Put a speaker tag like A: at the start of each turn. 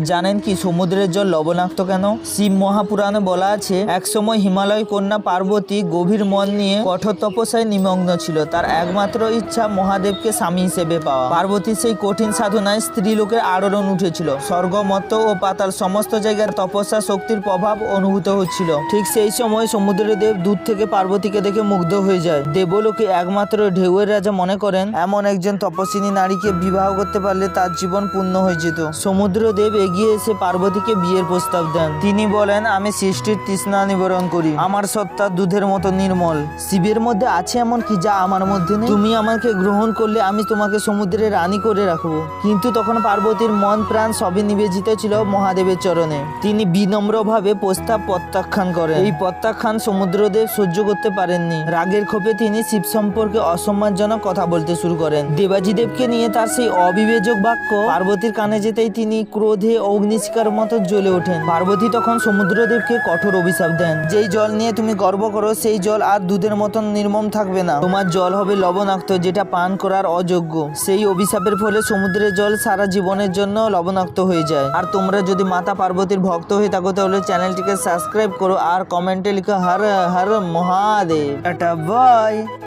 A: জানেন কি সমুদ্রের জল লবণাক্ত কেন? শিব মহাপুরাণে বলা আছে, একসময় হিমালয় কন্যা পার্বতী গভীর মন নিয়ে কঠোর তপস্যায় নিমগ্ন ছিল। তার একমাত্র ইচ্ছা মহাদেবকে স্বামী হিসেবে পাওয়া। পার্বতীর সেই কঠিন সাধনায় স্ত্রীলোকের আলোড়ন উঠেছিল। স্বর্গ, মর্ত্য ও পাতাল সমস্ত জায়গার তপস্যা শক্তির প্রভাব অনুভূত হচ্ছিল। ঠিক সেই সময় সমুদ্রের দেব দূর থেকে পার্বতীকে দেখে মুগ্ধ হয়ে যায়। দেবলোকে একমাত্র ঢেউয়ের রাজা মনে করেন এমন একজন তপস্বিনী নারীকে বিবাহ করতে পারলে তার জীবন পূর্ণ হয়ে যেত। সমুদ্রদেব এগিয়ে এসে পার্বতীকে বিয়ের প্রস্তাব দেন। তিনি বলেন, আমি সৃষ্টির তৃষ্ণা নিবারণ করি, আমার সত্তা দুধের মতো নির্মল। শিবের মধ্যে আছে এমন কি যা আমার মধ্যে নেই? তুমি আমাকে গ্রহণ করলে আমি তোমাকে সমুদ্রের রানী করে রাখবো। কিন্তু তখন পার্বতীর মন প্রাণ সবই নিবেদিত ছিল মহাদেবের চরণে। তিনি বিনম্রভাবে প্রস্তাব প্রত্যাখ্যান করেন। এই প্রত্যাখ্যান সমুদ্রদেব সহ্য করতে পারেননি। রাগের ক্ষোভে তিনি শিব সম্পর্কে অসম্মানজনক কথা বলতে শুরু করেন। দেবাজিদেবকে নিয়ে তার সেই অবিবেচক বাক্য পার্বতীর কানে যেতেই তিনি ক্রোধে অগ্নিশিখার মতো জ্বলে ওঠেন। পার্বতী তখন সমুদ্রদেবকে কঠোর অভিশাপ দেন, যেই জল নিয়ে তুমি গর্ব করো সেই জল আর দুধের মতন নির্মম থাকবে না, তোমার জল হবে লবণাক্ত, যেটা পান করার অযোগ্য। সেই অভিশাপের ফলে সমুদ্রের জল সারা জীবনের জন্য লবণাক্ত হয়ে যায়। আর তোমরা যদি মাতা পার্বতীর ভক্ত হয়ে থাকো তাহলে চ্যানেলটিকে সাবস্ক্রাইব করো আর কমেন্টে লিখো হর হর মহাদেব। Tata by.